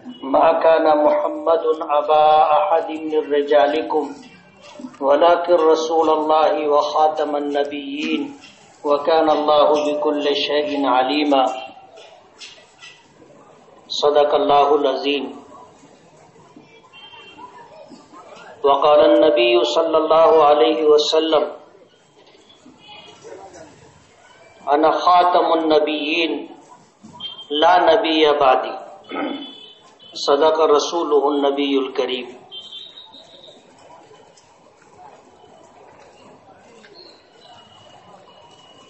ما كان محمد أبا أحد من رجالكم ولكن رسول الله وخاتم النبيين وكان الله بكل شيء عليما صدق الله العظيم وقال النبي صلى الله عليه وسلم أنا خاتم النبيين لا نبي بعدي صدق رسوله النبی الکریم۔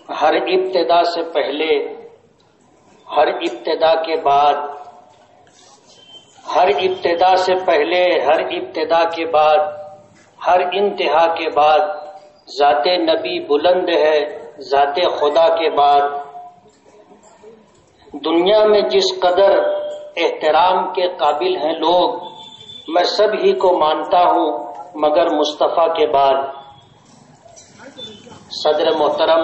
ہر ابتدا سے پہلے، ہر ابتدا کے بعد، ہر ابتدا سے پہلے، ہر ابتدا کے بعد، ہر انتہا کے بعد ذات نبی بلند ہے، ذات خدا کے بعد۔ دنیا میں جس قدر احترام کے قابل ہیں لوگ، میں سب ہی کو مانتا ہوں مگر مصطفیٰ کے بعد۔ صدر محترم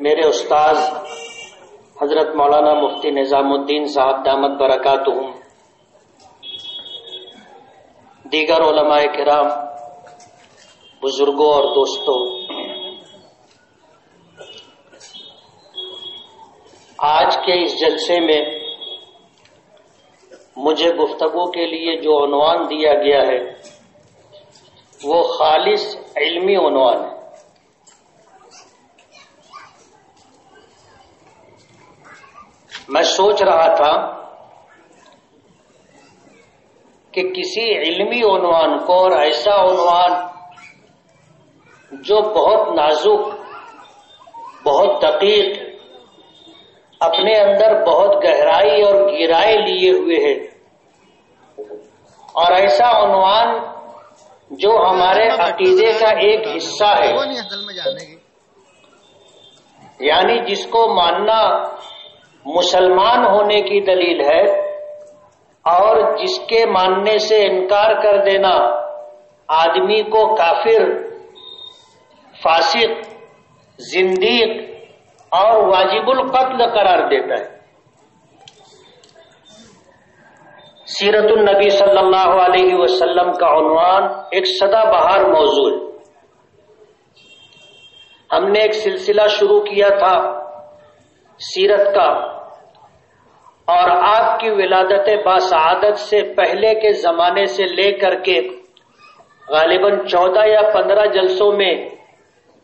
میرے استاذ حضرت مولانا مفتی نظام الدین صاحب دامت برکاتہم، دیگر علماء کرام، بزرگوں اور دوستوں، آج کے اس جلسے میں مجھے گفتگو کے لیے جو عنوان دیا گیا ہے وہ خالص علمی عنوان ہے۔ میں سوچ رہا تھا کہ کسی علمی عنوان کو، اور ایسا عنوان جو بہت نازک، بہت دقیق، اپنے اندر بہت گہرائی اور گہرائی لیے ہوئے ہے، اور ایسا عنوان جو ہمارے عقیدے کا ایک حصہ ہے، یعنی جس کو ماننا مسلمان ہونے کی دلیل ہے، اور جس کے ماننے سے انکار کر دینا آدمی کو کافر، فاسق، زندیق اور واجب القتل قرار دیتا ہے۔ سیرت النبی صلی اللہ علیہ وسلم کا عنوان ایک سدا بہار موضوع ہے۔ ہم نے ایک سلسلہ شروع کیا تھا سیرت کا، اور آپ کی ولادت باسعادت سے پہلے کے زمانے سے لے کر کے غالباً 14 یا 15 جلسوں میں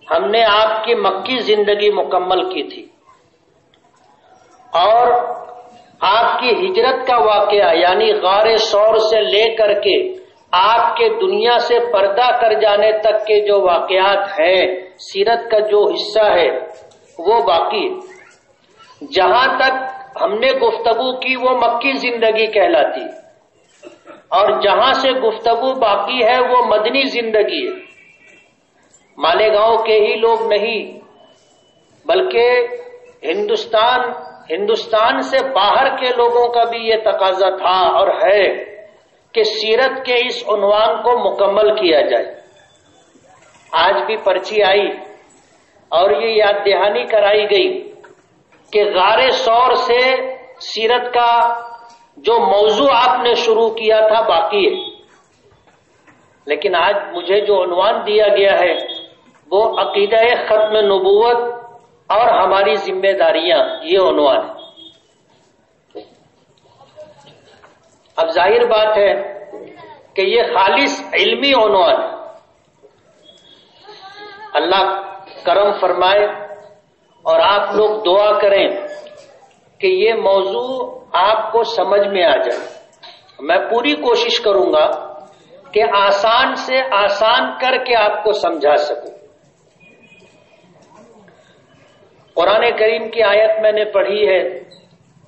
ہم نے آپ کی مکی زندگی مکمل کی تھی، اور آپ کی ہجرت کا واقعہ یعنی غار ثور سے لے کر کے آپ کے دنیا سے پردہ کر جانے تک کے جو واقعات ہیں، سیرت کا جو حصہ ہے وہ باقی ہے۔ جہاں تک ہم نے گفتگو کی وہ مکی زندگی کہلاتی، اور جہاں سے گفتگو باقی ہے وہ مدنی زندگی ہے۔ مالیگاؤں کے ہی لوگ نہیں بلکہ ہندوستان سے باہر کے لوگوں کا بھی یہ تقاضا تھا اور ہے کہ سیرت کے اس عنوان کو مکمل کیا جائے۔ آج بھی پرچی آئی اور یہ یاد دہانی کرائی گئی کہ غار ثور سے سیرت کا جو موضوع آپ نے شروع کیا تھا باقی ہے، لیکن آج مجھے جو عنوان دیا گیا ہے وہ عقیدہ ختم نبوت اور ہماری ذمہ داریاں، یہ عنوان ہے۔ اب ظاہر بات ہے کہ یہ خالص علمی عنوان ہے۔ اللہ کرم فرمائے اور آپ لوگ دعا کریں کہ یہ موضوع آپ کو سمجھ میں آ جائے۔ میں پوری کوشش کروں گا کہ آسان سے آسان کر کے آپ کو سمجھا سکوں۔ قرآن کریم کی آیت میں نے پڑھی ہے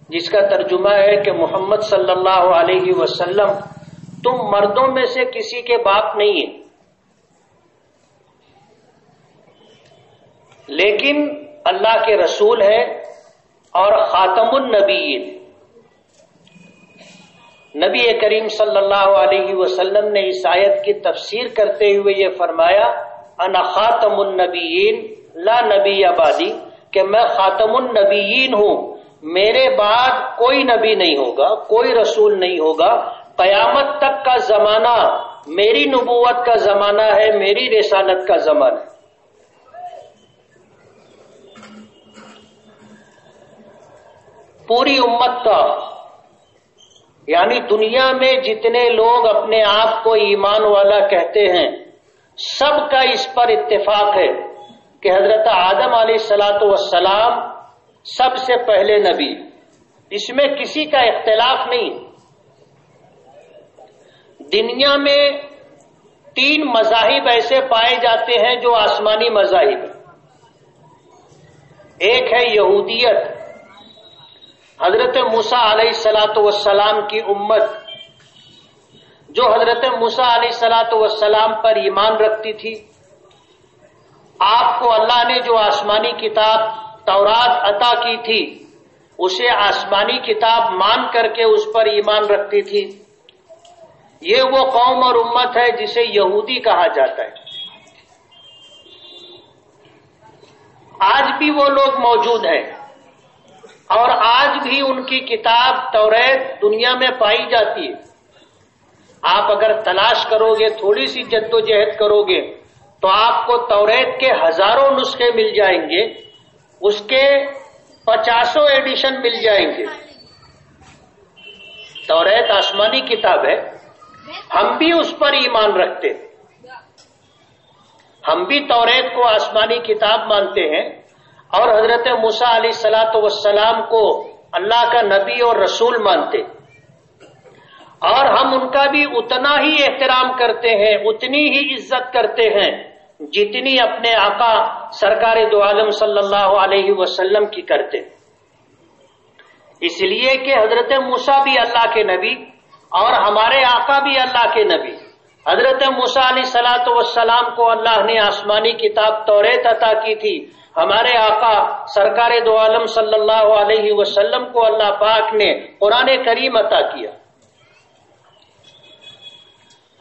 جس کا ترجمہ ہے کہ محمد صلی اللہ علیہ وسلم تم مردوں میں سے کسی کے باپ نہیں ہیں، لیکن اللہ کے رسول ہیں اور خاتم النبیین۔ نبی کریم صلی اللہ علیہ وسلم نے اس آیت کی تفسیر کرتے ہوئے یہ فرمایا، انا خاتم النبیین لا نبی بعدی، کہ میں خاتم النبیین ہوں، میرے بعد کوئی نبی نہیں ہوگا، کوئی رسول نہیں ہوگا، قیامت تک کا زمانہ میری نبوت کا زمانہ ہے، میری رسالت کا زمانہ ہے۔ پوری امت کا، یعنی دنیا میں جتنے لوگ اپنے آپ کو ایمان والا کہتے ہیں، سب کا اس پر اتفاق ہے کہ حضرت آدم علیہ الصلوۃ والسلام سب سے پہلے نبی، اس میں کسی کا اختلاف نہیں۔ دنیا میں 3 مذاہب ایسے پائے جاتے ہیں جو آسمانی مذاہب ہیں۔ ایک ہے یہودیت، حضرت موسیٰ علیہ الصلوۃ والسلام کی امت جو حضرت موسیٰ علیہ الصلوۃ والسلام پر ایمان رکھتی تھی۔ آپ کو اللہ نے جو آسمانی کتاب تورات عطا کی تھی، اسے آسمانی کتاب مان کر کے اس پر ایمان رکھتی تھی۔ یہ وہ قوم اور امت ہے جسے یہودی کہا جاتا ہے۔ آج بھی وہ لوگ موجود ہیں اور آج بھی ان کی کتاب توریت دنیا میں پائی جاتی ہے۔ آپ اگر تلاش کرو گے، تھوڑی سی جدوجہد کرو گے تو آپ کو توریت کے ہزاروں نسخے مل جائیں گے، اس کے 50 ایڈیشن مل جائیں گے۔ توریت آسمانی کتاب ہے، ہم بھی اس پر ایمان رکھتے ہیں، ہم بھی توریت کو آسمانی کتاب مانتے ہیں اور حضرت موسیٰ علیہ الصلوۃ والسلام کو اللہ کا نبی اور رسول مانتے، اور ہم ان کا بھی اتنا ہی احترام کرتے ہیں، اتنی ہی عزت کرتے ہیں جتنی اپنے آقا سرکار دو عالم صلی اللہ علیہ وسلم کی کرتے۔ اس لیے کہ حضرت موسیٰ بھی اللہ کے نبی اور ہمارے آقا بھی اللہ کے نبی۔ حضرت موسیٰ علیہ الصلوۃ والسلام کو اللہ نے آسمانی کتاب توریت عطا کی تھی، ہمارے آقا سرکار دو عالم صلی اللہ علیہ وسلم کو اللہ پاک نے قرآن کریم عطا کیا۔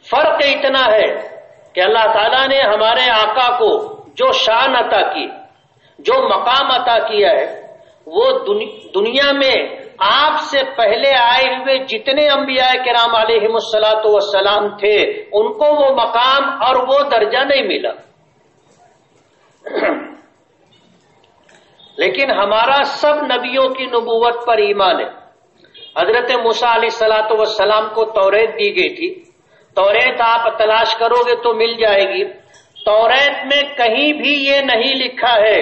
فرق اتنا ہے کہ اللہ تعالیٰ نے ہمارے آقا کو جو شان عطا کی، جو مقام عطا کیا ہے، وہ دنیا میں آپ سے پہلے آئے ہوئے جتنے انبیاء کرام علیہم الصلوۃ والسلام تھے، ان کو وہ مقام اور وہ درجہ نہیں ملا۔ لیکن ہمارا سب نبیوں کی نبوت پر ایمان ہے۔ حضرت موسیٰ علیہ الصلوۃ والسلام کو توریت دی گئی تھی، توریت آپ تلاش کرو گے تو مل جائے گی۔ توریت میں کہیں بھی یہ نہیں لکھا ہے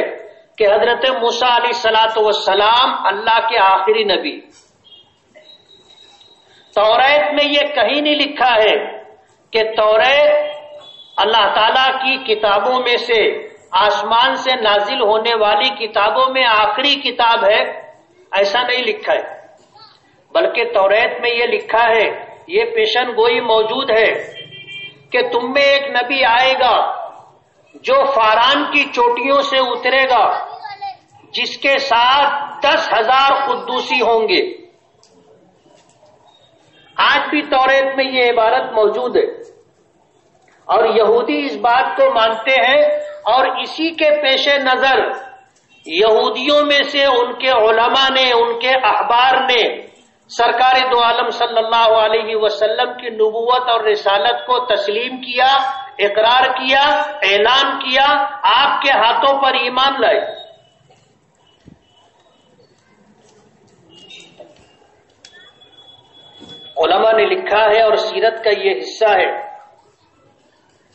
کہ حضرت موسیٰ علیہ الصلوۃ والسلام اللہ کے آخری نبی۔ توریت میں یہ کہیں نہیں لکھا ہے کہ توریت اللہ تعالیٰ کی کتابوں میں سے، آسمان سے نازل ہونے والی کتابوں میں آخری کتاب ہے، ایسا نہیں لکھا ہے۔ بلکہ توریت میں یہ لکھا ہے، یہ پیشن گوئی موجود ہے کہ تم میں ایک نبی آئے گا جو فاران کی چوٹیوں سے اترے گا، جس کے ساتھ 10,000 قدوسی ہوں گے۔ آج بھی توریت میں یہ عبارت موجود ہے اور یہودی اس بات کو مانتے ہیں، اور اسی کے پیش نظر یہودیوں میں سے ان کے علماء نے، ان کے احبار نے سرکار دو عالم صلی اللہ علیہ وسلم کی نبوت اور رسالت کو تسلیم کیا، اقرار کیا، اعلان کیا، آپ کے ہاتھوں پر ایمان لائے۔ علماء نے لکھا ہے اور سیرت کا یہ حصہ ہے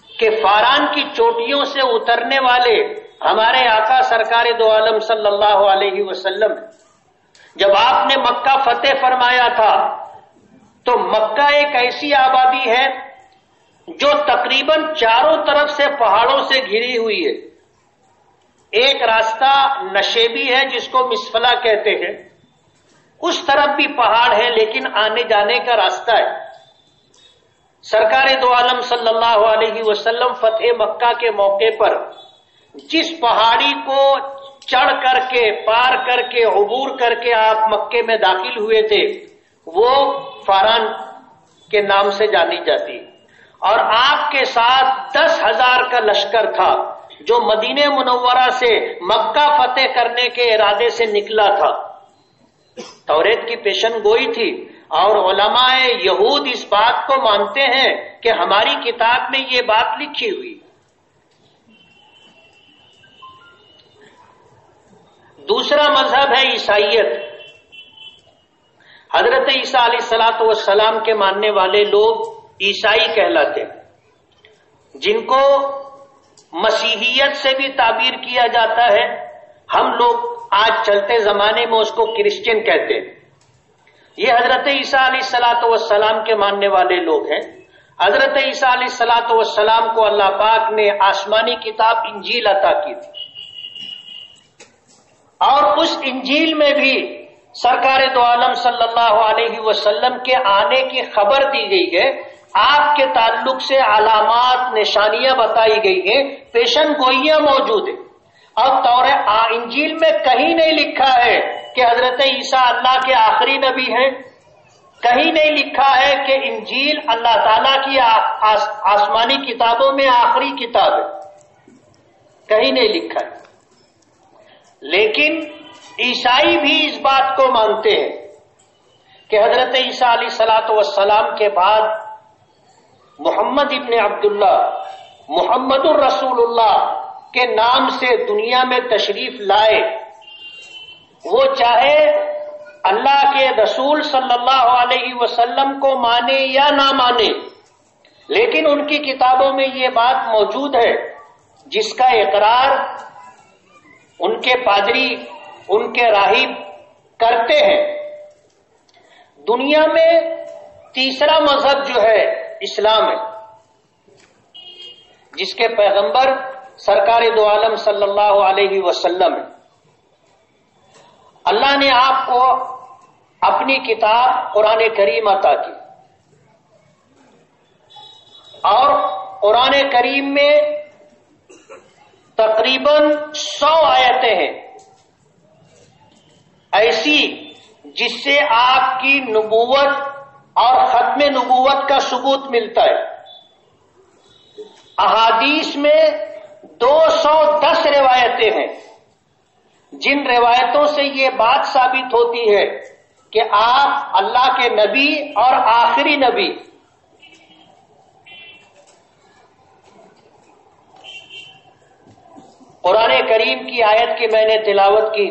کہ فاران کی چوٹیوں سے اترنے والے ہمارے آقا سرکار دو عالم صلی اللہ علیہ وسلم، جب آپ نے مکہ فتح فرمایا تھا تو مکہ ایک ایسی آبادی ہے جو تقریباً چاروں طرف سے پہاڑوں سے گھری ہوئی ہے۔ ایک راستہ نشیبی ہے جس کو مسفلا کہتے ہیں، اس طرف بھی پہاڑ ہے لیکن آنے جانے کا راستہ ہے۔ سرکار دو عالم صلی اللہ علیہ وسلم فتح مکہ کے موقع پر جس پہاڑی کو چڑھ کر کے، پار کر کے، عبور کر کے آپ مکے میں داخل ہوئے تھے، وہ فاران کے نام سے جانی جاتی، اور آپ کے ساتھ 10,000 کا لشکر تھا جو مدینہ منورہ سے مکہ فتح کرنے کے ارادے سے نکلا تھا۔ توریت کی پیشن گوئی تھی، اور علماء یہود اس بات کو مانتے ہیں کہ ہماری کتاب میں یہ بات لکھی ہوئی۔ دوسرا مذہب ہے عیسائیت۔ حضرت عیسیٰ علیہ الصلوۃ والسلام کے ماننے والے لوگ عیسائی کہلاتے ہیں، جن کو مسیحیت سے بھی تعبیر کیا جاتا ہے۔ ہم لوگ آج چلتے زمانے میں اس کو کرسچن کہتے ہیں۔ یہ حضرت عیسیٰ علیہ الصلوۃ والسلام کے ماننے والے لوگ ہیں۔ حضرت عیسیٰ علیہ الصلوۃ والسلام کو اللہ پاک نے آسمانی کتاب انجیل عطا کی تھی، اور اس انجیل میں بھی سرکار دو عالم صلی اللہ علیہ وسلم کے آنے کی خبر دی گئی ہے، آپ کے تعلق سے علامات نشانیاں بتائی گئی ہیں، پیشن گوئیاں موجود ہیں۔ اور انجیل میں کہیں نہیں لکھا ہے کہ حضرت عیسیٰ اللہ کے آخری نبی ہیں، کہیں نہیں لکھا ہے کہ انجیل اللہ تعالیٰ کی آسمانی کتابوں میں آخری کتاب ہے، کہیں نہیں لکھا ہے۔ لیکن عیسائی بھی اس بات کو مانتے ہیں کہ حضرت عیسیٰ علیہ الصلوۃ والسلام کے بعد محمد ابن عبداللہ، محمد الرسول اللہ کے نام سے دنیا میں تشریف لائے، وہ چاہے اللہ کے رسول صلی اللہ علیہ وسلم کو مانے یا نہ مانے، لیکن ان کی کتابوں میں یہ بات موجود ہے جس کا اقرار ان کے پادری، ان کے راہب کرتے ہیں۔ دنیا میں تیسرا مذہب جو ہے اسلام ہے، جس کے پیغمبر سرکار دو عالم صلی اللہ علیہ وسلم ہے۔ اللہ نے آپ کو اپنی کتاب قرآن کریم عطا کی، اور قرآن کریم میں تقریباً 100 آیتیں ہیں ایسی جس سے آپ کی نبوت اور ختم نبوت کا ثبوت ملتا ہے۔ احادیث میں 210 روایتیں ہیں، جن روایتوں سے یہ بات ثابت ہوتی ہے کہ آپ اللہ کے نبی اور آخری نبی۔ قرآن کریم کی آیت کی میں نے تلاوت کی،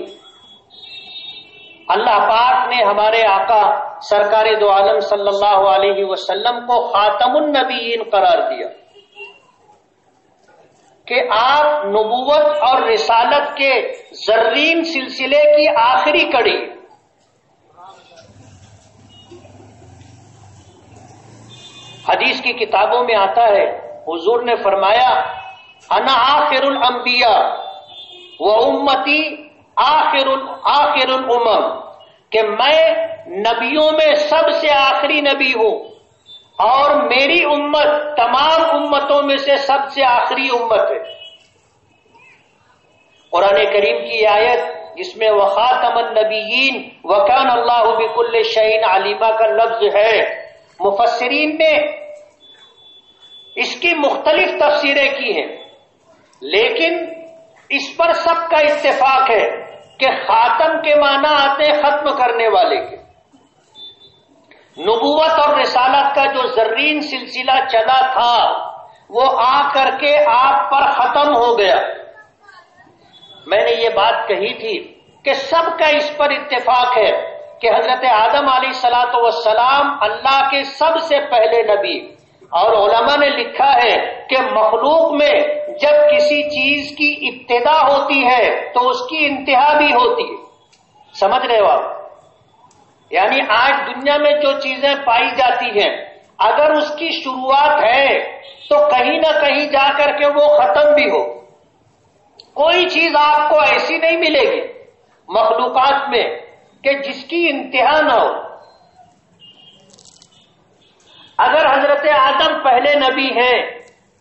اللہ پاک نے ہمارے آقا سرکار دو عالم صلی اللہ علیہ وسلم کو خاتم النبیین قرار دیا کہ آپ نبوت اور رسالت کے زرین سلسلے کی آخری کڑی۔ حدیث کی کتابوں میں آتا ہے، حضور نے فرمایا انا آخر الانبیاء و امتی آخر الامم، کہ میں نبیوں میں سب سے آخری نبی ہوں اور میری امت تمام امتوں میں سے سب سے آخری امت ہے۔ قرآن کریم کی آیت جس میں وخاتم النبیین وکان اللہ بکل شیء علیما کا لفظ ہے، مفسرین نے اس کی مختلف تفسیریں کی ہیں، لیکن اس پر سب کا اتفاق ہے کہ خاتم کے معنی آتے ہیں ختم کرنے والے کے۔ نبوت اور رسالت کا جو زرین سلسلہ چلا تھا وہ آ کر کے آپ پر ختم ہو گیا۔ میں نے یہ بات کہی تھی کہ سب کا اس پر اتفاق ہے کہ حضرت آدم علیہ الصلوۃ والسلام اللہ کے سب سے پہلے نبی، اور علماء نے لکھا ہے کہ مخلوق میں جب کسی چیز کی ابتدا ہوتی ہے تو اس کی انتہا بھی ہوتی ہے۔ سمجھ رہے ہو آپ؟ یعنی آج دنیا میں جو چیزیں پائی جاتی ہیں، اگر اس کی شروعات ہے تو کہیں نہ کہیں جا کر کے وہ ختم بھی ہو۔ کوئی چیز آپ کو ایسی نہیں ملے گی مخلوقات میں کہ جس کی انتہا نہ ہو۔ اگر حضرت آدم پہلے نبی ہیں،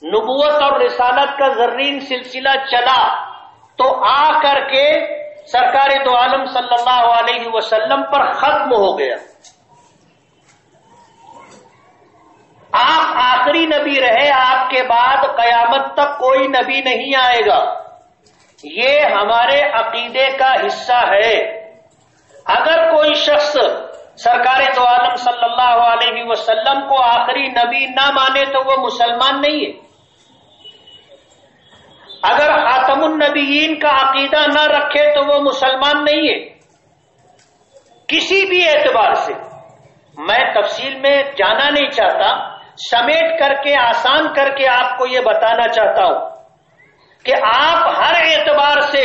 نبوت اور رسالت کا زرین سلسلہ چلا تو آ کر کے سرکار دو عالم صلی اللہ علیہ وسلم پر ختم ہو گیا۔ آپ آخری نبی رہے، آپ کے بعد قیامت تک کوئی نبی نہیں آئے گا۔ یہ ہمارے عقیدے کا حصہ ہے۔ اگر کوئی شخص سرکار دو عالم صلی اللہ علیہ وسلم کو آخری نبی نہ مانے تو وہ مسلمان نہیں ہے. اگر خاتم النبیین کا عقیدہ نہ رکھے تو وہ مسلمان نہیں ہے. کسی بھی اعتبار سے میں تفصیل میں جانا نہیں چاہتا، سمیٹ کر کے آسان کر کے آپ کو یہ بتانا چاہتا ہوں کہ آپ ہر اعتبار سے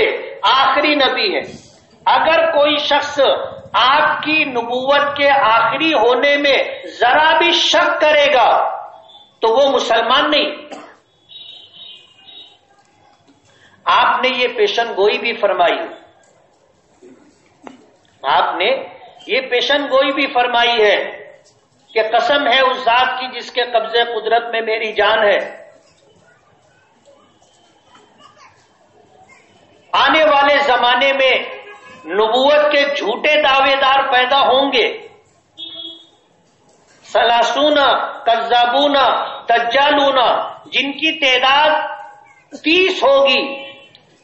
آخری نبی ہیں. اگر کوئی شخص آپ کی نبوت کے آخری ہونے میں ذرا بھی شک کرے گا تو وہ مسلمان نہیں. آپ نے یہ پیشن گوئی بھی فرمائی، آپ نے یہ پیشن گوئی بھی فرمائی ہے کہ قسم ہے اس ذات کی جس کے قبضے قدرت میں میری جان ہے، آنے والے زمانے میں نبوت کے جھوٹے دعوے دار پیدا ہوں گے. سلاسون کذابون دجالون، جن کی تعداد 30 ہوگی،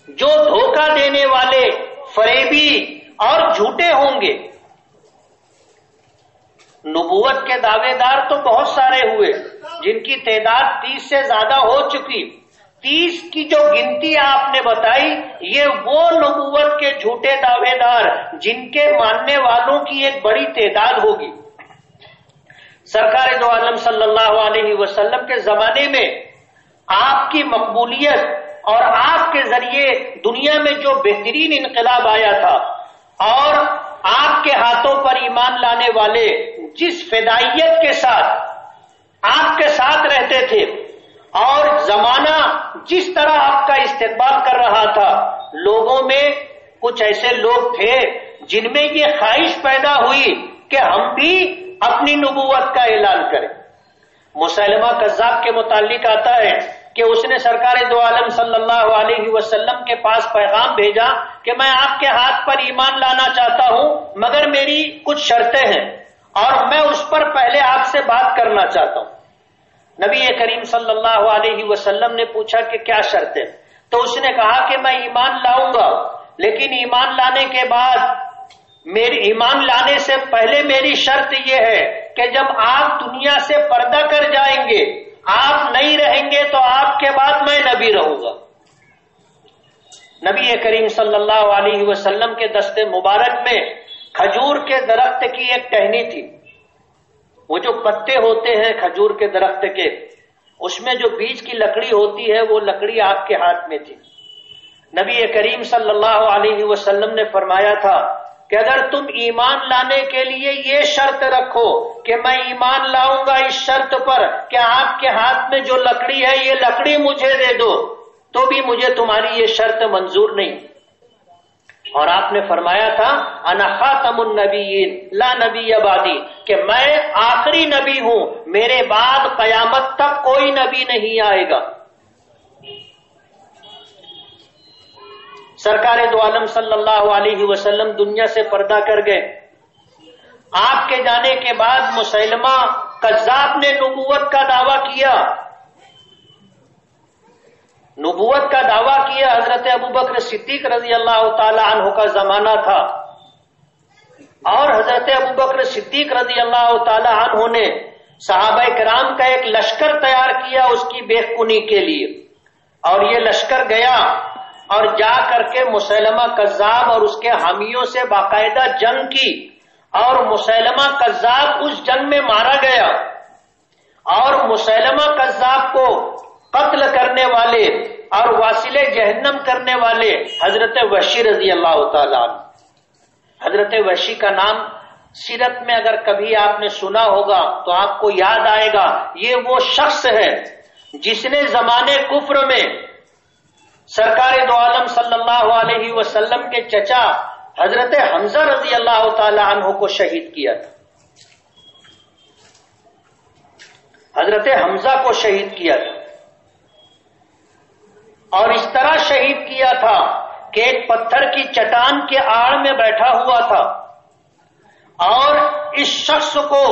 جو دھوکہ دینے والے، فریبی اور جھوٹے ہوں گے. نبوت کے دعوے دار تو بہت سارے ہوئے جن کی تعداد 30 سے زیادہ ہو چکی. 30 کی جو گنتی آپ نے بتائی یہ وہ نبوت کے جھوٹے دعوے دار جن کے ماننے والوں کی ایک بڑی تعداد ہوگی. سرکار دو عالم صلی اللہ علیہ وسلم کے زمانے میں آپ کی مقبولیت اور آپ کے ذریعے دنیا میں جو بہترین انقلاب آیا تھا اور آپ کے ہاتھوں پر ایمان لانے والے جس فدائیت کے ساتھ آپ کے ساتھ رہتے تھے اور زمانہ جس طرح آپ کا استقبال کر رہا تھا، لوگوں میں کچھ ایسے لوگ تھے جن میں یہ خواہش پیدا ہوئی کہ ہم بھی اپنی نبوت کا اعلان کریں. مسیلمہ کذاب کے متعلق آتا ہے کہ اس نے سرکار دو عالم صلی اللہ علیہ وسلم کے پاس پیغام بھیجا کہ میں آپ کے ہاتھ پر ایمان لانا چاہتا ہوں مگر میری کچھ شرطیں ہیں اور میں اس پر پہلے آپ سے بات کرنا چاہتا ہوں. نبی کریم صلی اللہ علیہ وسلم نے پوچھا کہ کیا شرطیں؟ تو اس نے کہا کہ میں ایمان لاؤں گا، لیکن ایمان لانے کے بعد ایمان لانے سے پہلے میری شرط یہ ہے کہ جب آپ دنیا سے پردہ کر جائیں گے، آپ نہیں رہیں گے تو آپ کے بعد میں نبی رہوں گا. نبی کریم صلی اللہ علیہ وسلم کے دست مبارک میں کھجور کے درخت کی ایک ٹہنی تھی. وہ جو پتے ہوتے ہیں کھجور کے درخت کے، اس میں جو بیج کی لکڑی ہوتی ہے وہ لکڑی آپ کے ہاتھ میں تھی. نبی کریم صلی اللہ علیہ وسلم نے فرمایا تھا کہ اگر تم ایمان لانے کے لیے یہ شرط رکھو کہ میں ایمان لاؤں گا اس شرط پر کہ آپ کے ہاتھ میں جو لکڑی ہے یہ لکڑی مجھے دے دو، تو بھی مجھے تمہاری یہ شرط منظور نہیں. اور آپ نے فرمایا تھا انا خاتم النبیین لا نبی بعدی، کہ میں آخری نبی ہوں، میرے بعد قیامت تک کوئی نبی نہیں آئے گا. سرکار دو عالم صلی اللہ علیہ وسلم دنیا سے پردہ کر گئے. آپ کے جانے کے بعد مسیلمہ کذاب نے نبوت کا دعویٰ کیا. نبوت کا دعویٰ کیا. حضرت ابوبکر صدیق رضی اللہ تعالی عنہ کا زمانہ تھا اور حضرت ابوبکر صدیق رضی اللہ تعالی عنہ نے صحابہ کرام کا ایک لشکر تیار کیا اس کی بےخونی کے لیے، اور یہ لشکر گیا اور جا کر کے مسیلمہ کذاب اور اس کے حامیوں سے باقاعدہ جنگ کی، اور مسیلمہ کذاب اس جنگ میں مارا گیا. اور مسیلمہ کذاب کو قتل کرنے والے اور واصل جہنم کرنے والے حضرت وحشی رضی اللہ تعالیٰ عنہ. حضرت وحشی کا نام سیرت میں اگر کبھی آپ نے سنا ہوگا تو آپ کو یاد آئے گا، یہ وہ شخص ہے جس نے زمانے کفر میں سرکار دو عالم صلی اللہ علیہ وسلم کے چچا حضرت حمزہ رضی اللہ تعالی عنہ کو شہید کیا تھا. حضرت حمزہ کو شہید کیا تھا، اور اس طرح شہید کیا تھا کہ ایک پتھر کی چٹان کے آڑ میں بیٹھا ہوا تھا، اور اس شخص کو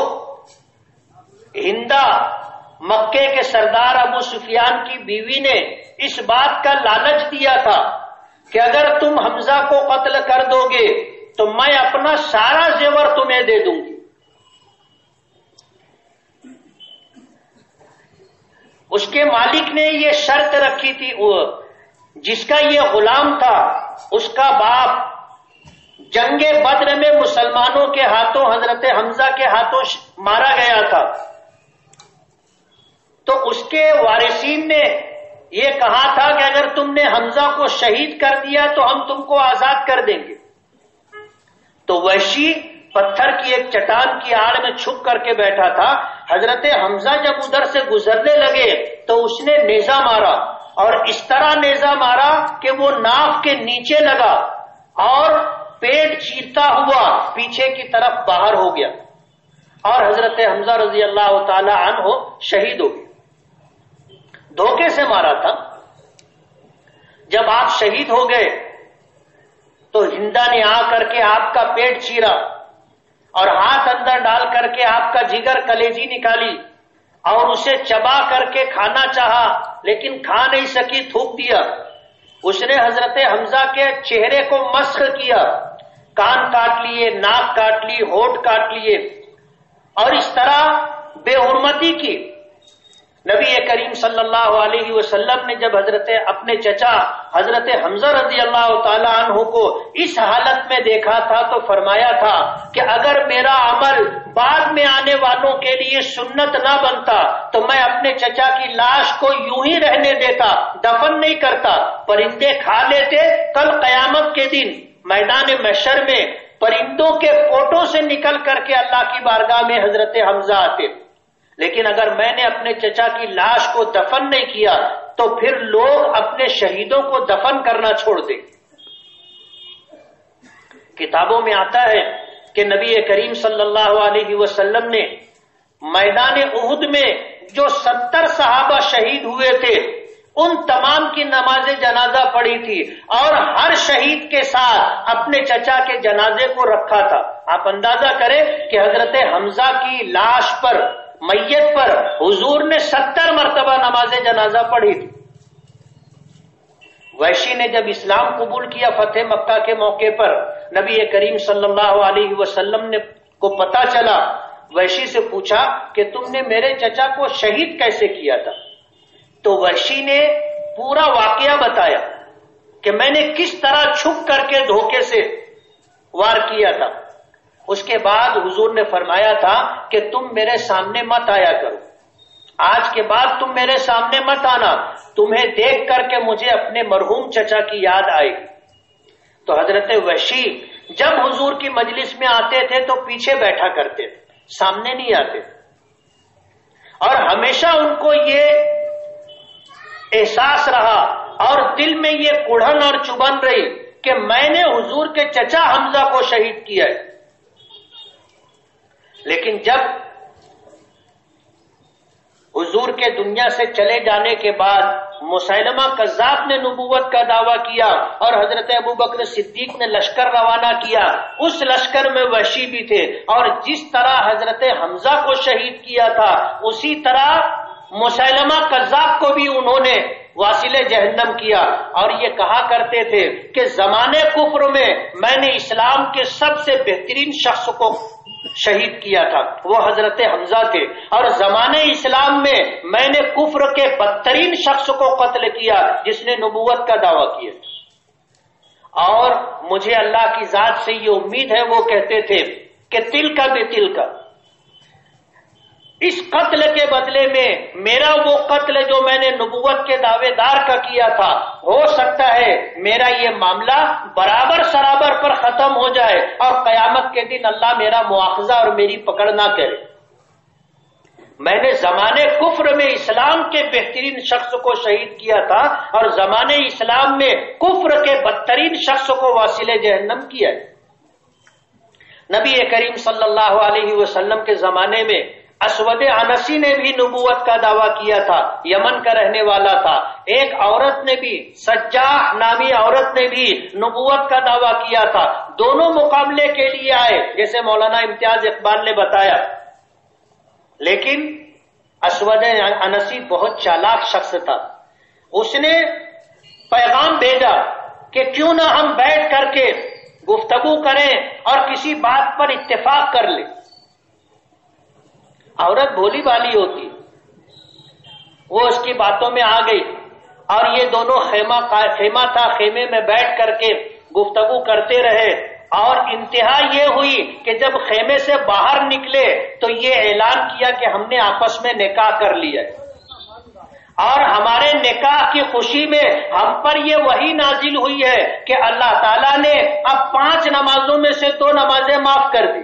ہندا مکے کے سردار ابو سفیان کی بیوی نے اس بات کا لالچ دیا تھا کہ اگر تم حمزہ کو قتل کر دو گے تو میں اپنا سارا زیور تمہیں دے دوں گی۔ اس کے مالک نے یہ شرط رکھی تھی، وہ جس کا یہ غلام تھا اس کا باپ جنگ بدر میں مسلمانوں کے ہاتھوں حضرت حمزہ کے ہاتھوں مارا گیا تھا، تو اس کے وارثین نے یہ کہا تھا کہ اگر تم نے حمزہ کو شہید کر دیا تو ہم تم کو آزاد کر دیں گے۔ تو وحشی پتھر کی ایک چٹان کی آڑ میں چھپ کر کے بیٹھا تھا۔ حضرت حمزہ جب ادھر سے گزرنے لگے تو اس نے نیزہ مارا، اور اس طرح نیزہ مارا کہ وہ ناف کے نیچے لگا اور پیٹ چیرتا ہوا پیچھے کی طرف باہر ہو گیا، اور حضرت حمزہ رضی اللہ تعالی عنہ شہید ہو گئے۔ دھوکے سے مارا تھا۔ جب آپ شہید ہو گئے تو ہندا نے آ کر کے آپ کا پیٹ چیرا اور ہاتھ اندر ڈال کر کے آپ کا جگر کلیجی نکالی اور اسے چبا کر کے کھانا چاہا، لیکن کھا نہیں سکی، تھوک دیا۔ اس نے حضرت حمزہ کے چہرے کو مسخ کیا، کان کاٹ لیے، ناک کاٹ لی، ہونٹ کاٹ لیے، اور اس طرح بے حرمتی کی۔ نبی کریم صلی اللہ علیہ وسلم نے جب اپنے چچا حضرت حمزہ رضی اللہ تعالی عنہ کو اس حالت میں دیکھا تھا تو فرمایا تھا کہ اگر میرا عمل بعد میں آنے والوں کے لیے سنت نہ بنتا تو میں اپنے چچا کی لاش کو یوں ہی رہنے دیتا، دفن نہیں کرتا، پرندے کھا لیتے۔ کل قیامت کے دن میدان محشر میں پرندوں کے فوٹو سے نکل کر کے اللہ کی بارگاہ میں حضرت حمزہ آتے، لیکن اگر میں نے اپنے چچا کی لاش کو دفن نہیں کیا تو پھر لوگ اپنے شہیدوں کو دفن کرنا چھوڑ دیں۔ کتابوں میں آتا ہے کہ نبی کریم صلی اللہ علیہ وسلم نے میدان احد میں جو 70 صحابہ شہید ہوئے تھے ان تمام کی نماز جنازہ پڑھی تھی، اور ہر شہید کے ساتھ اپنے چچا کے جنازے کو رکھا تھا۔ آپ اندازہ کریں کہ حضرت حمزہ کی لاش پر، میت پر حضور نے 70 مرتبہ نماز جنازہ پڑھی تھی۔ وحشی نے جب اسلام قبول کیا فتح مکہ کے موقع پر، نبی کریم صلی اللہ علیہ وسلم کو پتا چلا، وحشی سے پوچھا کہ تم نے میرے چچا کو شہید کیسے کیا تھا؟ تو وحشی نے پورا واقعہ بتایا کہ میں نے کس طرح چھپ کر کے دھوکے سے وار کیا تھا۔ اس کے بعد حضور نے فرمایا تھا کہ تم میرے سامنے مت آیا کرو، آج کے بعد تم میرے سامنے مت آنا، تمہیں دیکھ کر کے مجھے اپنے مرحوم چچا کی یاد آئی۔ تو حضرت وحشی جب حضور کی مجلس میں آتے تھے تو پیچھے بیٹھا کرتے تھے، سامنے نہیں آتے، اور ہمیشہ ان کو یہ احساس رہا اور دل میں یہ کڑھن اور چبھن رہی کہ میں نے حضور کے چچا حمزہ کو شہید کیا ہے۔ لیکن جب حضور کے دنیا سے چلے جانے کے بعد مسیلمہ کذاب نے نبوت کا دعویٰ کیا اور حضرت ابوبکر صدیق نے لشکر روانہ کیا، اس لشکر میں وحشی بھی تھے، اور جس طرح حضرت حمزہ کو شہید کیا تھا اسی طرح مسیلمہ کذاب کو بھی انہوں نے واصل جہنم کیا، اور یہ کہا کرتے تھے کہ زمانے کفر میں نے اسلام کے سب سے بہترین شخص کو شہید کیا تھا، وہ حضرت حمزہ تھے، اور زمانے اسلام میں نے کفر کے بدترین شخص کو قتل کیا جس نے نبوت کا دعویٰ کیا، اور مجھے اللہ کی ذات سے یہ امید ہے، وہ کہتے تھے کہ تل کا بے تل کا، اس قتل کے بدلے میں میرا وہ قتل جو میں نے نبوت کے دعوے دار کا کیا تھا، ہو سکتا ہے میرا یہ معاملہ برابر سرابر پر ختم ہو جائے اور قیامت کے دن اللہ میرا مواخذہ اور میری پکڑ نہ کرے۔ میں نے زمانے کفر میں اسلام کے بہترین شخص کو شہید کیا تھا اور زمانے اسلام میں کفر کے بدترین شخص کو واصل جہنم کیا ہے۔ نبی کریم صلی اللہ علیہ وسلم کے زمانے میں اسود عنسی نے بھی نبوت کا دعویٰ کیا تھا، یمن کا رہنے والا تھا۔ ایک عورت نے بھی، سجاح نامی عورت نے بھی نبوت کا دعویٰ کیا تھا۔ دونوں مقابلے کے لیے آئے جیسے مولانا امتیاز اقبال نے بتایا، لیکن اسود عنسی بہت چالاک شخص تھا۔ اس نے پیغام بھیجا کہ کیوں نہ ہم بیٹھ کر کے گفتگو کریں اور کسی بات پر اتفاق کر لیں. عورت بھولی بھالی ہوتی، وہ اس کی باتوں میں آ گئی اور یہ دونوں خیمہ تھا، خیمے میں بیٹھ کر کے گفتگو کرتے رہے، اور انتہا یہ ہوئی کہ جب خیمے سے باہر نکلے تو یہ اعلان کیا کہ ہم نے آپس میں نکاح کر لیا، اور ہمارے نکاح کی خوشی میں ہم پر یہ وحی نازل ہوئی ہے کہ اللہ تعالیٰ نے اب 5 نمازوں میں سے 2 نمازیں معاف کر دی،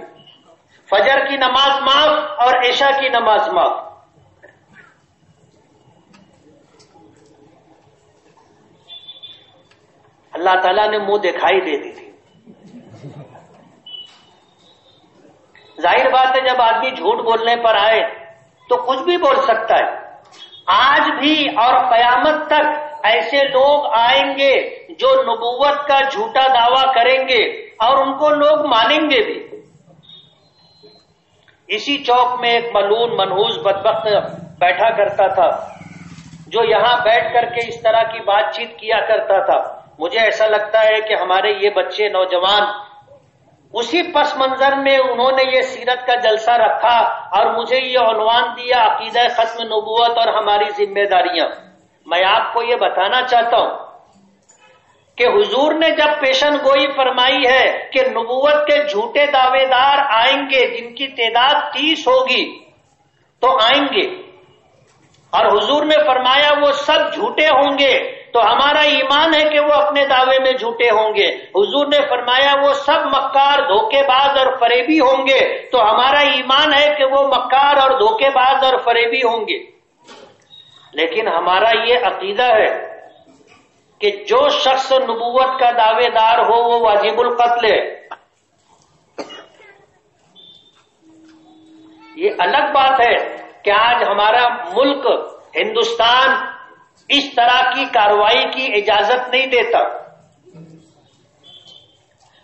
فجر کی نماز معاف اور عشاء کی نماز معاف. اللہ تعالیٰ نے منہ دکھائی دے دی تھی. ظاہر بات ہے جب آدمی جھوٹ بولنے پر آئے تو کچھ بھی بول سکتا ہے. آج بھی اور قیامت تک ایسے لوگ آئیں گے جو نبوت کا جھوٹا دعویٰ کریں گے اور ان کو لوگ مانیں گے بھی. اسی چوک میں ایک ملعون منحوس بدبخت بیٹھا کرتا تھا جو یہاں بیٹھ کر کے اس طرح کی بات چیت کیا کرتا تھا. مجھے ایسا لگتا ہے کہ ہمارے یہ بچے نوجوان اسی پس منظر میں انہوں نے یہ سیرت کا جلسہ رکھا اور مجھے یہ عنوان دیا عقیدہ ختم نبوت اور ہماری ذمہ داریاں. میں آپ کو یہ بتانا چاہتا ہوں کہ حضور نے جب پیشن گوئی فرمائی ہے کہ نبوت کے جھوٹے دعوے دار آئیں گے جن کی تعداد 30 ہوگی تو آئیں گے، اور حضور نے فرمایا وہ سب جھوٹے ہوں گے، تو ہمارا ایمان ہے کہ وہ اپنے دعوے میں جھوٹے ہوں گے. حضور نے فرمایا وہ سب مکار دھوکے باز اور فریبی ہوں گے، تو ہمارا ایمان ہے کہ وہ مکار اور دھوکے باز اور فریبی ہوں گے. لیکن ہمارا یہ عقیدہ ہے کہ جو شخص نبوت کا دعوے دار ہو وہ واجب القتل ہے. یہ الگ بات ہے کہ آج ہمارا ملک ہندوستان اس طرح کی کارروائی کی اجازت نہیں دیتا.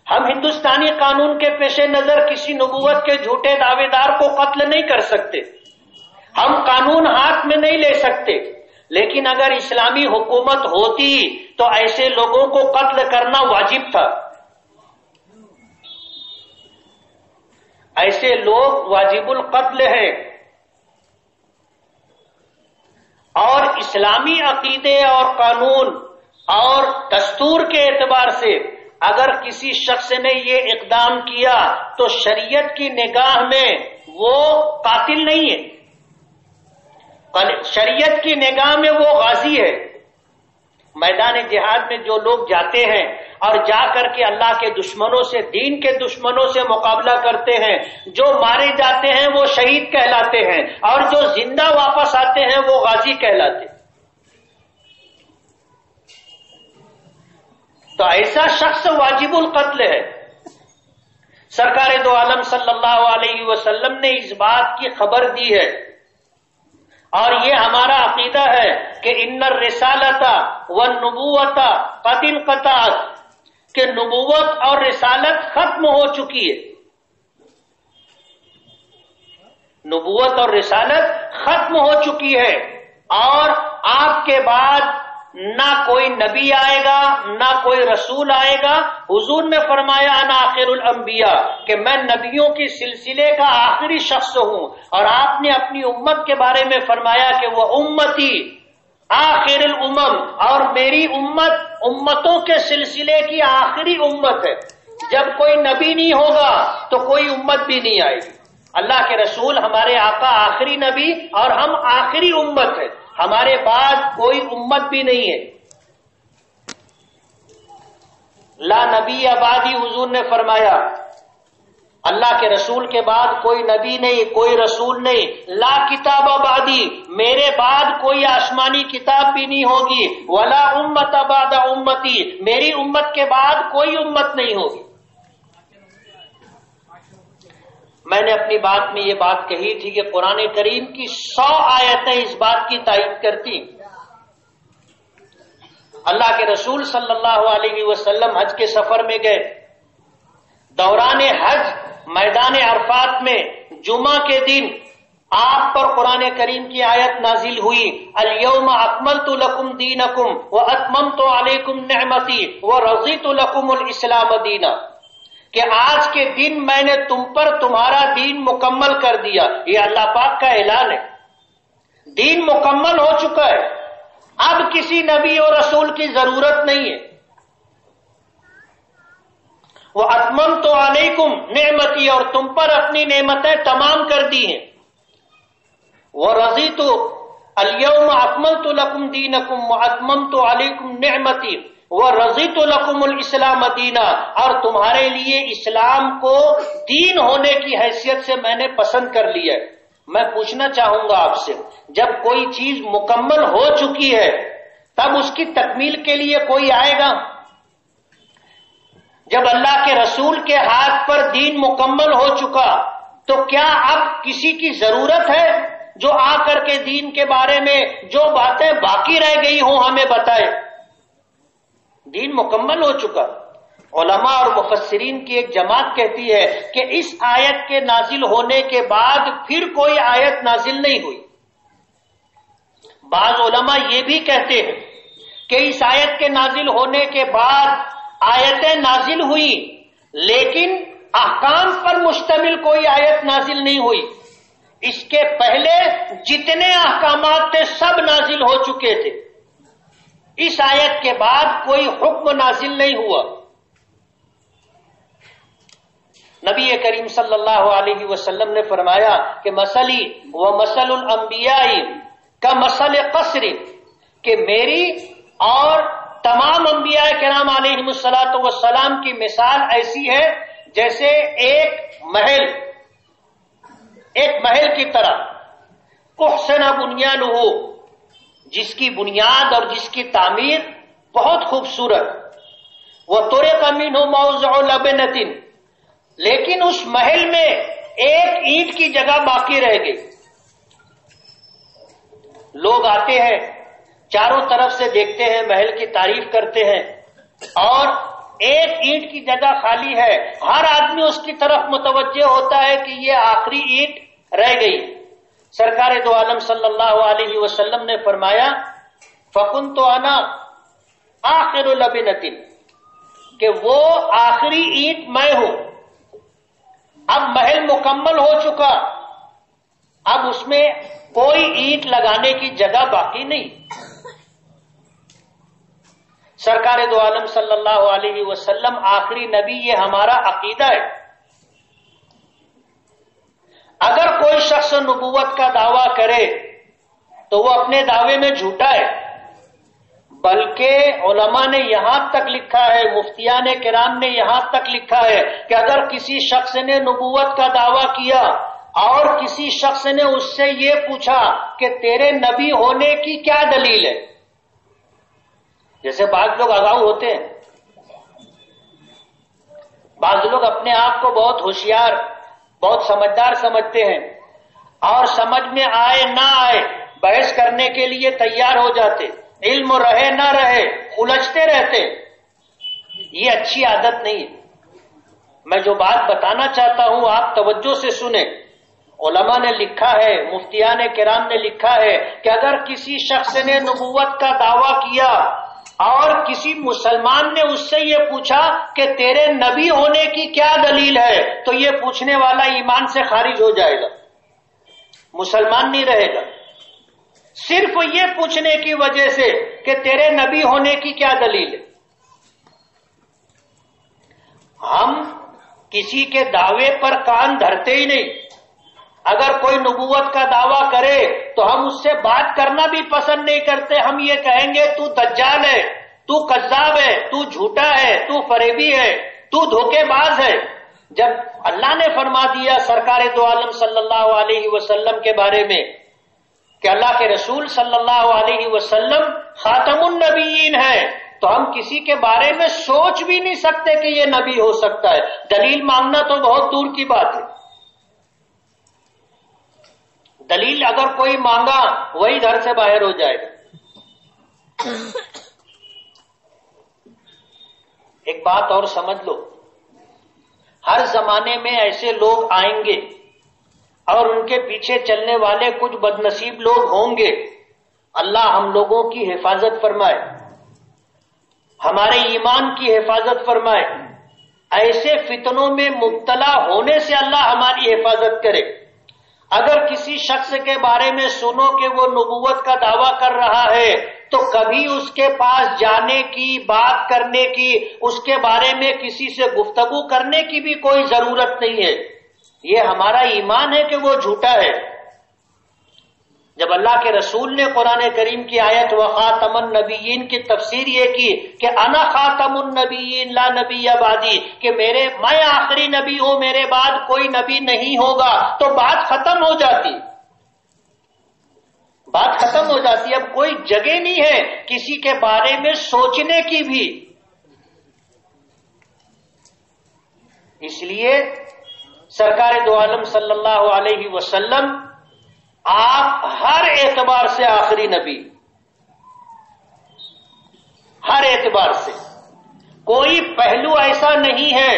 ہم ہندوستانی قانون کے پیش نظر کسی نبوت کے جھوٹے دعوے دار کو قتل نہیں کر سکتے، ہم قانون ہاتھ میں نہیں لے سکتے، لیکن اگر اسلامی حکومت ہوتی تو ایسے لوگوں کو قتل کرنا واجب تھا. ایسے لوگ واجب القتل ہیں، اور اسلامی عقیدے اور قانون اور دستور کے اعتبار سے اگر کسی شخص نے یہ اقدام کیا تو شریعت کی نگاہ میں وہ قاتل نہیں ہے، شریعت کی نگاہ میں وہ غازی ہے. میدان جہاد میں جو لوگ جاتے ہیں اور جا کر کے اللہ کے دشمنوں سے، دین کے دشمنوں سے مقابلہ کرتے ہیں، جو مارے جاتے ہیں وہ شہید کہلاتے ہیں، اور جو زندہ واپس آتے ہیں وہ غازی کہلاتے ہیں. تو ایسا شخص واجب القتل ہے. سرکار دو عالم صلی اللہ علیہ وسلم نے اس بات کی خبر دی ہے، اور یہ ہمارا عقیدہ ہے کہ ان الرسالۃ والنبوۃ قد انقطعت، کہ نبوت اور رسالت ختم ہو چکی ہے. نبوت اور رسالت ختم ہو چکی ہے، اور آپ کے بعد نہ کوئی نبی آئے گا نہ کوئی رسول آئے گا. حضور نے فرمایا انا آخر الانبیاء، کہ میں نبیوں کی سلسلے کا آخری شخص ہوں، اور آپ نے اپنی امت کے بارے میں فرمایا کہ وہ امتی آخر الامم، اور میری امت امتوں کے سلسلے کی آخری امت ہے. جب کوئی نبی نہیں ہوگا تو کوئی امت بھی نہیں آئے گی. اللہ کے رسول ہمارے آقا آخری نبی اور ہم آخری امت ہے، ہمارے بعد کوئی امت بھی نہیں ہے. لا نبی بعدی، حضور نے فرمایا اللہ کے رسول کے بعد کوئی نبی نہیں، کوئی رسول نہیں. لا کتاب بعدی، میرے بعد کوئی آسمانی کتاب بھی نہیں ہوگی. ولا امت بعد امتی، میری امت کے بعد کوئی امت نہیں ہوگی. میں نے اپنی بات میں یہ بات کہی تھی کہ قرآن کریم کی 100 آیتیں اس بات کی تائید کرتی. اللہ کے رسول صلی اللہ علیہ وسلم حج کے سفر میں گئے، دوران حج میدان عرفات میں جمعہ کے دن آپ پر قرآن کریم کی آیت نازل ہوئی، الیوم اکملت لکم دینکم واتممت علیکم نعمتی ورضیت لکم الاسلام دینا. کہ آج کے دن میں نے تم پر تمہارا دین مکمل کر دیا. یہ اللہ پاک کا اعلان ہے. دین مکمل ہو چکا ہے. اب کسی نبی اور رسول کی ضرورت نہیں ہے. وہ اتممت علیکم نعمتی، اور تم پر اپنی نعمتیں تمام کر دی ہیں. ورضیت الیوم اکملت لکم دینکم واتممت علیکم نعمتی ورضیت لکم الاسلام دینا، اور تمہارے لیے اسلام کو دین ہونے کی حیثیت سے میں نے پسند کر لیا ہے. میں پوچھنا چاہوں گا آپ سے، جب کوئی چیز مکمل ہو چکی ہے تب اس کی تکمیل کے لیے کوئی آئے گا؟ جب اللہ کے رسول کے ہاتھ پر دین مکمل ہو چکا تو کیا اب کسی کی ضرورت ہے جو آ کر کے دین کے بارے میں جو باتیں باقی رہ گئی ہوں ہمیں بتائے؟ دین مکمل ہو چکا. علماء اور مفسرین کی ایک جماعت کہتی ہے کہ اس آیت کے نازل ہونے کے بعد پھر کوئی آیت نازل نہیں ہوئی. بعض علماء یہ بھی کہتے ہیں کہ اس آیت کے نازل ہونے کے بعد آیتیں نازل ہوئی لیکن احکام پر مشتمل کوئی آیت نازل نہیں ہوئی. اس کے پہلے جتنے احکامات تھے سب نازل ہو چکے تھے. اس آیت کے بعد کوئی حکم نازل نہیں ہوا. نبی کریم صلی اللہ علیہ وسلم نے فرمایا کہ مثلی و مثل الانبیاء کا مثل قصر، کہ میری اور تمام انبیاء کرام علیہ الصلوۃ والسلام کی مثال ایسی ہے جیسے ایک محل کی طرح احسن بنیانہ، جس کی بنیاد اور جس کی تعمیر بہت خوبصورت. وطرق منہ موضع لبنۃ، لیکن اس محل میں ایک اینٹ کی جگہ باقی رہ گئی. لوگ آتے ہیں چاروں طرف سے دیکھتے ہیں، محل کی تعریف کرتے ہیں، اور ایک اینٹ کی جگہ خالی ہے. ہر آدمی اس کی طرف متوجہ ہوتا ہے کہ یہ آخری اینٹ رہ گئی. سرکار دو عالم صلی اللہ علیہ وسلم نے فرمایا فَكُنْتُ أَنَا آخِرُ لَبِنَةٍ، کہ وہ آخری اینٹ میں ہوں. اب محل مکمل ہو چکا، اب اس میں کوئی اینٹ لگانے کی جگہ باقی نہیں. سرکار دو عالم صلی اللہ علیہ وسلم آخری نبی، یہ ہمارا عقیدہ ہے. اگر کوئی شخص نبوت کا دعویٰ کرے تو وہ اپنے دعوے میں جھوٹا ہے. بلکہ علماء نے یہاں تک لکھا ہے، مفتیان کرام نے یہاں تک لکھا ہے کہ اگر کسی شخص نے نبوت کا دعویٰ کیا اور کسی شخص نے اس سے یہ پوچھا کہ تیرے نبی ہونے کی کیا دلیل ہے، جیسے بعض لوگ اگاؤ ہوتے ہیں، بعض لوگ اپنے آپ کو بہت ہوشیار بہت سمجھدار سمجھتے ہیں اور سمجھ میں آئے نہ آئے بحث کرنے کے لیے تیار ہو جاتے، علم رہے نہ رہے الجھتے رہتے. یہ اچھی عادت نہیں ہے. میں جو بات بتانا چاہتا ہوں آپ توجہ سے سنیں. علماء نے لکھا ہے، مفتیان کرام نے لکھا ہے کہ اگر کسی شخص نے نبوت کا دعویٰ کیا اور کسی مسلمان نے اس سے یہ پوچھا کہ تیرے نبی ہونے کی کیا دلیل ہے، تو یہ پوچھنے والا ایمان سے خارج ہو جائے گا، مسلمان نہیں رہے گا. صرف یہ پوچھنے کی وجہ سے کہ تیرے نبی ہونے کی کیا دلیل ہے. ہم کسی کے دعوے پر کان دھرتے ہی نہیں. اگر کوئی نبوت کا دعویٰ کرے تو ہم اس سے بات کرنا بھی پسند نہیں کرتے. ہم یہ کہیں گے تو دجال ہے، تو کذاب ہے، تو جھوٹا ہے، تو فریبی ہے، تو دھوکے باز ہے. جب اللہ نے فرما دیا سرکار دو عالم صلی اللہ علیہ وسلم کے بارے میں کہ اللہ کے رسول صلی اللہ علیہ وسلم خاتم النبیین ہیں، تو ہم کسی کے بارے میں سوچ بھی نہیں سکتے کہ یہ نبی ہو سکتا ہے. دلیل مانگنا تو بہت دور کی بات ہے. دلیل اگر کوئی مانگا وہی گھر سے باہر ہو جائے گا. ایک بات اور سمجھ لو، ہر زمانے میں ایسے لوگ آئیں گے اور ان کے پیچھے چلنے والے کچھ بدنصیب لوگ ہوں گے. اللہ ہم لوگوں کی حفاظت فرمائے، ہمارے ایمان کی حفاظت فرمائے. ایسے فتنوں میں مبتلا ہونے سے اللہ ہماری حفاظت کرے۔ اگر کسی شخص کے بارے میں سنو کہ وہ نبوت کا دعویٰ کر رہا ہے تو کبھی اس کے پاس جانے کی، بات کرنے کی، اس کے بارے میں کسی سے گفتگو کرنے کی بھی کوئی ضرورت نہیں ہے۔ یہ ہمارا ایمان ہے کہ وہ جھوٹا ہے۔ جب اللہ کے رسول نے قرآن کریم کی آیت وخاتم النبیین کی تفسیر یہ کی کہ انا خاتم النبیین لا نبی بعدی، کہ میں آخری نبی ہوں، میرے بعد کوئی نبی نہیں ہوگا، تو بات ختم ہو جاتی، بات ختم ہو جاتی۔ اب کوئی جگہ نہیں ہے کسی کے بارے میں سوچنے کی بھی۔ اس لیے سرکار دو عالم صلی اللہ علیہ وسلم آپ ہر اعتبار سے آخری نبی، ہر اعتبار سے کوئی پہلو ایسا نہیں ہے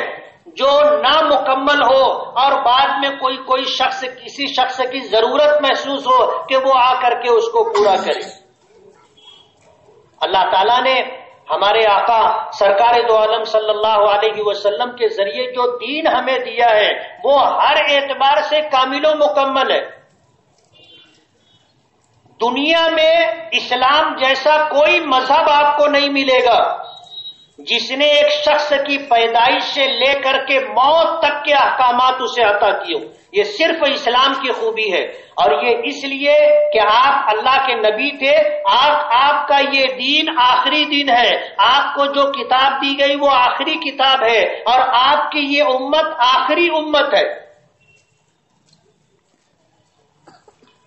جو نامکمل ہو اور بعد میں کوئی شخص، کسی شخص کی ضرورت محسوس ہو کہ وہ آ کر کے اس کو پورا کرے۔ اللہ تعالیٰ نے ہمارے آقا سرکار دو عالم صلی اللہ علیہ وسلم کے ذریعے جو دین ہمیں دیا ہے وہ ہر اعتبار سے کامل و مکمل ہے۔ دنیا میں اسلام جیسا کوئی مذہب آپ کو نہیں ملے گا جس نے ایک شخص کی پیدائش سے لے کر کے موت تک کے احکامات اسے عطا کیے۔ یہ صرف اسلام کی خوبی ہے، اور یہ اس لیے کہ آپ اللہ کے نبی تھے، آپ کا یہ دین آخری دین ہے، آپ کو جو کتاب دی گئی وہ آخری کتاب ہے، اور آپ کی یہ امت آخری امت ہے۔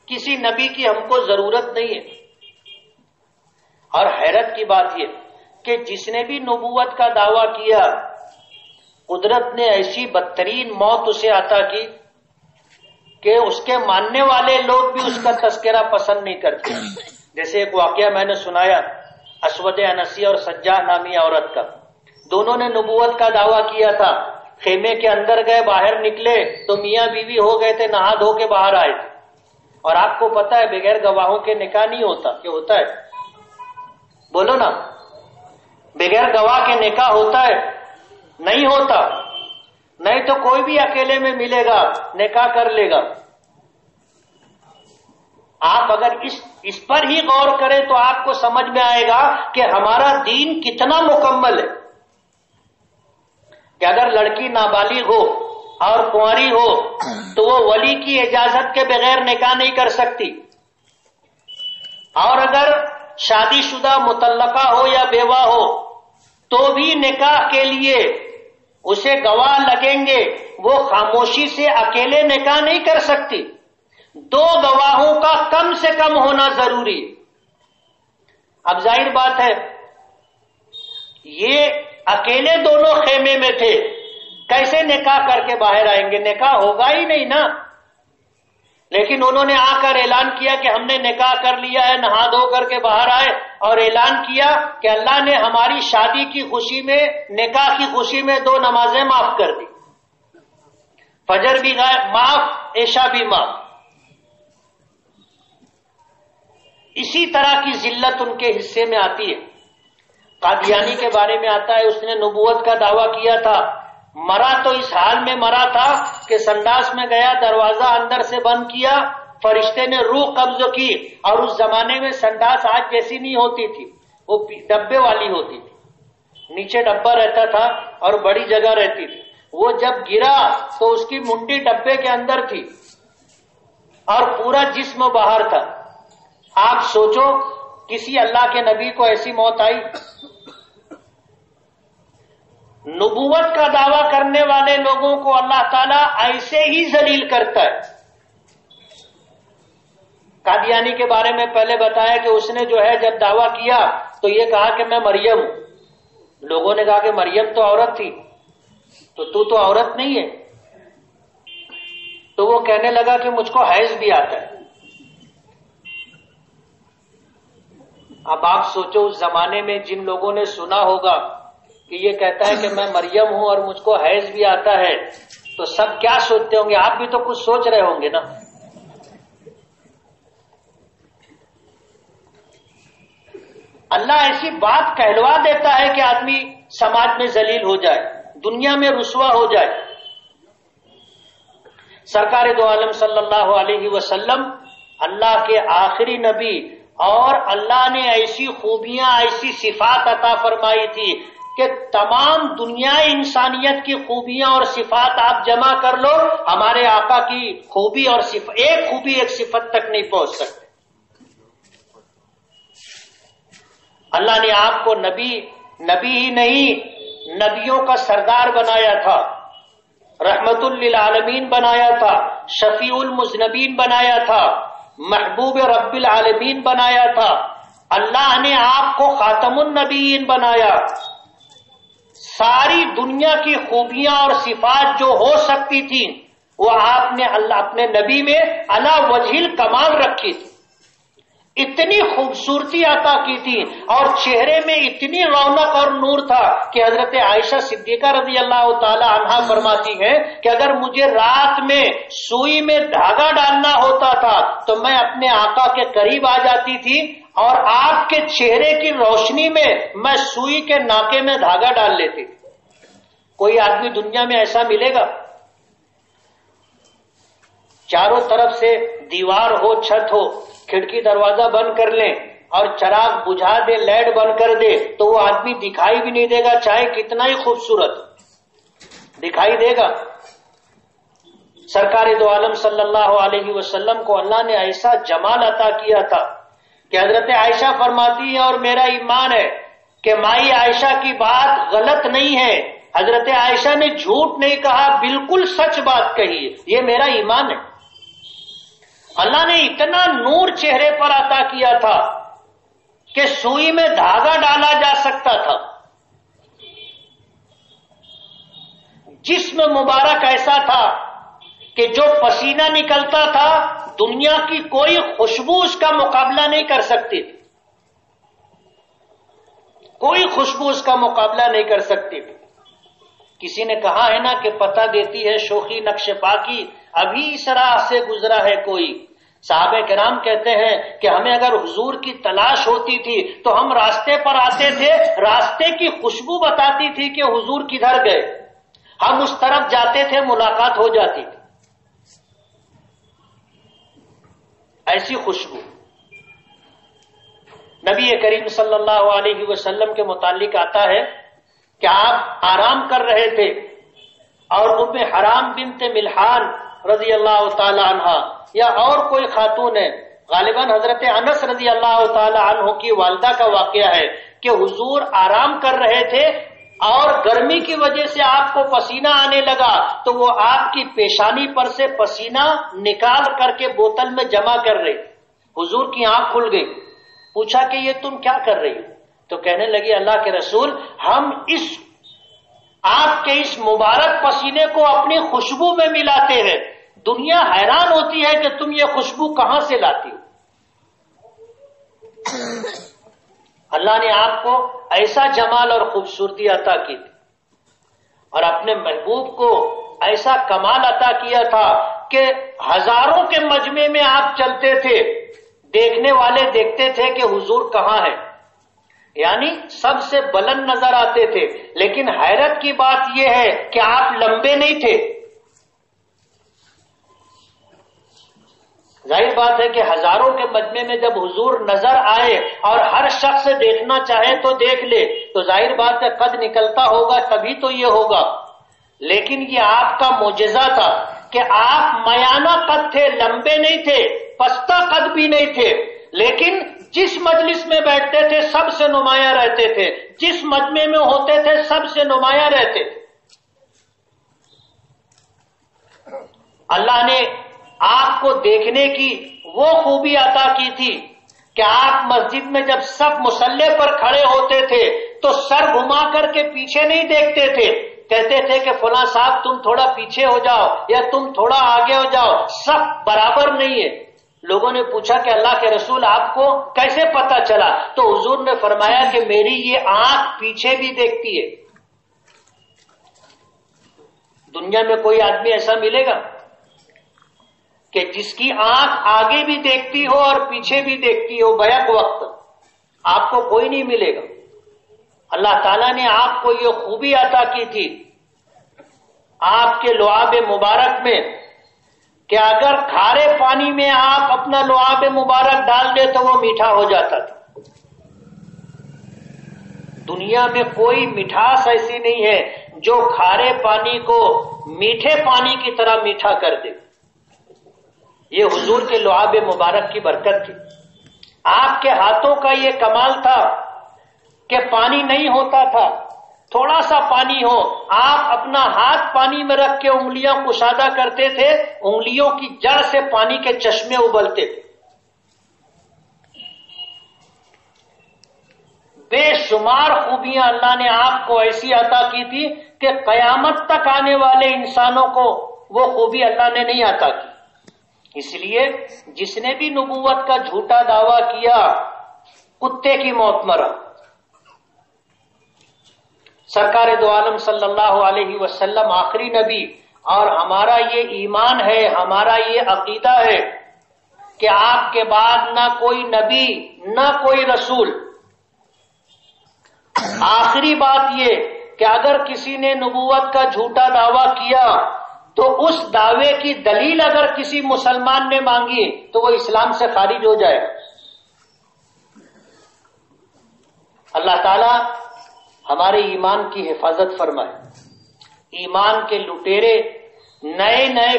کسی نبی کی ہم کو ضرورت نہیں ہے۔ اور حیرت کی بات یہ کہ جس نے بھی نبوت کا دعویٰ کیا، قدرت نے ایسی بدترین موت اسے عطا کی کہ اس کے ماننے والے لوگ بھی اس کا تذکرہ پسند نہیں کرتے۔ جیسے ایک واقعہ میں نے سنایا اسود انسی اور سجاح نامی عورت کا، دونوں نے نبوت کا دعویٰ کیا تھا، خیمے کے اندر گئے، باہر نکلے تو میاں بیوی ہو گئے تھے، نہا دھو کے باہر آئے تھے۔ اور آپ کو پتا ہے بغیر گواہوں کے نکاح نہیں ہوتا، کہ ہوتا ہے؟ بولو نا، بغیر گواہ کے نکاح ہوتا ہے؟ نہیں ہوتا، نہیں تو کوئی بھی اکیلے میں ملے گا نکاح کر لے گا۔ آپ اگر اس پر ہی غور کریں تو آپ کو سمجھ میں آئے گا کہ ہمارا دین کتنا مکمل ہے، کہ اگر لڑکی نابالغ ہو اور کنواری ہو تو وہ ولی کی اجازت کے بغیر نکاح نہیں کر سکتی، اور اگر شادی شدہ مطلقہ ہو یا بیوہ ہو تو بھی نکاح کے لیے اسے گواہ لگیں گے، وہ خاموشی سے اکیلے نکاح نہیں کر سکتی، دو گواہوں کا کم سے کم ہونا ضروری۔ اب ظاہر بات ہے یہ اکیلے دونوں خیمے میں تھے، کیسے نکاح کر کے باہر آئیں گے؟ نکاح ہوگا ہی نہیں نا۔ لیکن انہوں نے آ کر اعلان کیا کہ ہم نے نکاح کر لیا ہے، نہا دھو کر کے باہر آئے اور اعلان کیا کہ اللہ نے ہماری شادی کی خوشی میں، نکاح کی خوشی میں 2 نمازیں معاف کر دی، فجر بھی معاف، عشاء بھی معاف۔ اسی طرح کی ذلت ان کے حصے میں آتی ہے۔ قادیانی کے بارے میں آتا ہے اس نے نبوت کا دعویٰ کیا تھا، مرا تو اس حال میں مرا تھا کہ سنداس میں گیا، دروازہ اندر سے بند کیا، فرشتے نے روح قبض کی، اور اس زمانے میں سنداس آج جیسی نہیں ہوتی تھی، وہ ڈبے والی ہوتی تھی، نیچے ڈبہ رہتا تھا اور بڑی جگہ رہتی تھی۔ وہ جب گرا تو اس کی منڈی ڈبے کے اندر تھی اور پورا جسم باہر تھا۔ آپ سوچو کسی اللہ کے نبی کو ایسی موت آئی؟ نبوت کا دعویٰ کرنے والے لوگوں کو اللہ تعالیٰ ایسے ہی ذلیل کرتا ہے۔ قادیانی کے بارے میں پہلے بتایا کہ اس نے جو ہے جب دعویٰ کیا تو یہ کہا کہ میں مریم ہوں۔ لوگوں نے کہا کہ مریم تو عورت تھی، تو عورت نہیں ہے۔ تو وہ کہنے لگا کہ مجھ کو حیض بھی آتا ہے۔ اب آپ سوچو اس زمانے میں جن لوگوں نے سنا ہوگا کہ یہ کہتا ہے کہ میں مریم ہوں اور مجھ کو حیض بھی آتا ہے، تو سب کیا سوچتے ہوں گے؟ آپ بھی تو کچھ سوچ رہے ہوں گے نا۔ اللہ ایسی بات کہلوا دیتا ہے کہ آدمی سماج میں ذلیل ہو جائے۔ دنیا میں رسوا ہو جائے۔ سرکار دو عالم صلی اللہ علیہ وسلم اللہ کے آخری نبی، اور اللہ نے ایسی خوبیاں، ایسی صفات عطا فرمائی تھی کہ تمام دنیا انسانیت کی خوبیاں اور صفات آپ جمع کر لو، ہمارے آقا کی خوبی اور ایک خوبی ایک صفت تک نہیں پہنچ سکتے۔ اللہ نے آپ کو نبی ہی نہیں، نبیوں کا سردار بنایا تھا، رحمت للعالمین بنایا تھا، شفیع المذنبین بنایا تھا، محبوب رب العالمین بنایا تھا۔ اللہ نے آپ کو خاتم النبیین بنایا۔ ساری دنیا کی خوبیاں اور صفات جو ہو سکتی تھی وہ آپ نے اللہ اپنے نبی میں علی وجہ الکمال رکھی تھی، اتنی خوبصورتی عطا کی تھی، اور چہرے میں اتنی رونق اور نور تھا کہ حضرت عائشہ صدیقہ رضی اللہ تعالی عنہا فرماتی ہیں کہ اگر مجھے رات میں سوئی میں دھاگا ڈالنا ہوتا تھا تو میں اپنے آقا کے قریب آ جاتی تھی، اور آپ کے چہرے کی روشنی میں سوئی کے ناکے میں دھاگا ڈال لیتی تھی۔ کوئی آدمی دنیا میں ایسا ملے گا؟ چاروں طرف سے دیوار ہو، چھت ہو، کھڑکی دروازہ بند کر لیں اور چراغ بجھا دے، لائٹ بند کر دے تو وہ آدمی دکھائی بھی نہیں دے گا، چاہے کتنا ہی خوبصورت دکھائی دے گا۔ سرکار دو عالم صلی اللہ علیہ وسلم کو اللہ نے ایسا جمال عطا کیا تھا کہ حضرت عائشہ فرماتی ہے، اور میرا ایمان ہے کہ مائی عائشہ کی بات غلط نہیں ہے، حضرت عائشہ نے جھوٹ نہیں کہا، بالکل سچ بات کہی، یہ میرا ایمان ہے۔ اللہ نے اتنا نور چہرے پر عطا کیا تھا کہ سوئی میں دھاگا ڈالا جا سکتا تھا۔ جسم مبارک ایسا تھا کہ جو پسینہ نکلتا تھا دنیا کی کوئی خوشبو اس کا مقابلہ نہیں کر سکتی، کوئی خوشبو اس کا مقابلہ نہیں کر سکتی۔ کسی نے کہا ہے نا کہ پتہ دیتی ہے شوخی نقش پا کی، ابھی اس راہ سے گزرا ہے کوئی۔ صحابہ کرام کہتے ہیں کہ ہمیں اگر حضور کی تلاش ہوتی تھی تو ہم راستے پر آتے تھے، راستے کی خوشبو بتاتی تھی کہ حضور کدھر گئے، ہم اس طرف جاتے تھے، ملاقات ہو جاتی تھی۔ ایسی خوشبو نبی کریم صلی اللہ علیہ وسلم کے متعلق آتا ہے کہ آپ آرام کر رہے تھے، اور ام حرام بنت ملحان رضی اللہ تعالی عنہ یا اور کوئی خاتون ہے، غالباً حضرت انس رضی اللہ تعالی عنہ کی والدہ کا واقعہ ہے کہ حضور آرام کر رہے تھے اور گرمی کی وجہ سے آپ کو پسینہ آنے لگا، تو وہ آپ کی پیشانی پر سے پسینہ نکال کر کے بوتل میں جمع کر رہے۔ حضور کی آنکھ کھل گئی، پوچھا کہ یہ تم کیا کر رہی؟ تو کہنے لگی اللہ کے رسول، ہم آپ کے اس مبارک پسینے کو اپنی خوشبو میں ملاتے ہیں، دنیا حیران ہوتی ہے کہ تم یہ خوشبو کہاں سے لاتی ہو۔ اللہ نے آپ کو ایسا جمال اور خوبصورتی عطا کی تھی، اور اپنے محبوب کو ایسا کمال عطا کیا تھا کہ ہزاروں کے مجمع میں آپ چلتے تھے، دیکھنے والے دیکھتے تھے کہ حضور کہاں ہے، یعنی سب سے بلند نظر آتے تھے، لیکن حیرت کی بات یہ ہے کہ آپ لمبے نہیں تھے۔ ظاہر بات ہے کہ ہزاروں کے مجمع میں جب حضور نظر آئے اور ہر شخص دیکھنا چاہے تو دیکھ لے تو ظاہر بات ہے قد نکلتا ہوگا، تبھی تو یہ ہوگا۔ لیکن یہ آپ کا معجزہ تھا کہ آپ میانہ قد تھے، لمبے نہیں تھے، پستہ قد بھی نہیں تھے، لیکن جس مجلس میں بیٹھتے تھے سب سے نمایاں رہتے تھے، جس مجمع میں ہوتے تھے سب سے نمایاں رہتے تھے۔ اللہ نے آپ کو دیکھنے کی وہ خوبی عطا کی تھی کہ آپ مسجد میں جب سب مصلی پر کھڑے ہوتے تھے تو سر گھما کر کے پیچھے نہیں دیکھتے تھے، کہتے تھے کہ فلاں صاحب تم تھوڑا پیچھے ہو جاؤ یا تم تھوڑا آگے ہو جاؤ، سب برابر نہیں ہے۔ لوگوں نے پوچھا کہ اللہ کے رسول آپ کو کیسے پتا چلا؟ تو حضور نے فرمایا کہ میری یہ آنکھ پیچھے بھی دیکھتی ہے۔ دنیا میں کوئی آدمی ایسا ملے گا کہ جس کی آنکھ آگے بھی دیکھتی ہو اور پیچھے بھی دیکھتی ہو بیک وقت؟ آپ کو کوئی نہیں ملے گا۔ اللہ تعالیٰ نے آپ کو یہ خوبی عطا کی تھی آپ کے لعاب مبارک میں کہ اگر کھارے پانی میں آپ اپنا لعاب مبارک ڈال دے تو وہ میٹھا ہو جاتا تھا۔ دنیا میں کوئی مٹھاس ایسی نہیں ہے جو کھارے پانی کو میٹھے پانی کی طرح میٹھا کر دے۔ یہ حضور کے لعاب مبارک کی برکت تھی۔ آپ کے ہاتھوں کا یہ کمال تھا کہ پانی نہیں ہوتا تھا، تھوڑا سا پانی ہو، آپ اپنا ہاتھ پانی میں رکھ کے انگلیاں کشادہ کرتے تھے، انگلیوں کی جڑ سے پانی کے چشمے ابلتے تھے۔ بے شمار خوبیاں اللہ نے آپ کو ایسی عطا کی تھی کہ قیامت تک آنے والے انسانوں کو وہ خوبی اللہ نے نہیں عطا کی۔ اس لیے جس نے بھی نبوت کا جھوٹا دعویٰ کیا کتے کی موت مرا۔ سرکار دو عالم صلی اللہ علیہ وسلم آخری نبی، اور ہمارا یہ ایمان ہے، ہمارا یہ عقیدہ ہے کہ آپ کے بعد نہ کوئی نبی نہ کوئی رسول۔ آخری بات یہ کہ اگر کسی نے نبوت کا جھوٹا دعویٰ کیا تو اس دعوے کی دلیل اگر کسی مسلمان نے مانگی تو وہ اسلام سے خارج ہو جائے۔ اللہ تعالی ہمارے ایمان کی حفاظت فرمائے۔ ایمان کے لٹیرے نئے نئے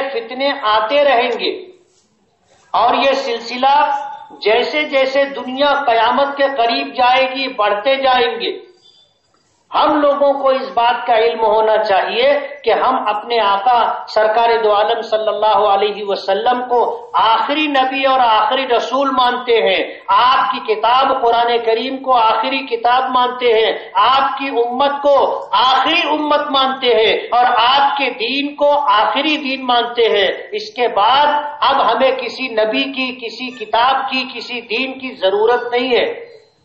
فتنے آتے رہیں گے، اور یہ سلسلہ جیسے جیسے دنیا قیامت کے قریب جائے گی بڑھتے جائیں گے۔ ہم لوگوں کو اس بات کا علم ہونا چاہیے کہ ہم اپنے آقا سرکار دو عالم صلی اللہ علیہ وسلم کو آخری نبی اور آخری رسول مانتے ہیں، آپ کی کتاب قرآن کریم کو آخری کتاب مانتے ہیں، آپ کی امت کو آخری امت مانتے ہیں، اور آپ کے دین کو آخری دین مانتے ہیں۔ اس کے بعد اب ہمیں کسی نبی کی، کسی کتاب کی، کسی دین کی ضرورت نہیں ہے۔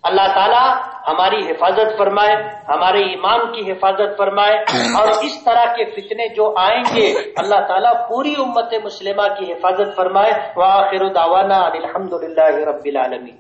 اللہ تعالی ہماری حفاظت فرمائے، ہمارے ایمان کی حفاظت فرمائے، اور اس طرح کے فتنے جو آئیں گے اللہ تعالیٰ پوری امت مسلمہ کی حفاظت فرمائے۔ وآخر دعوانا الحمد للہ رب العالمین۔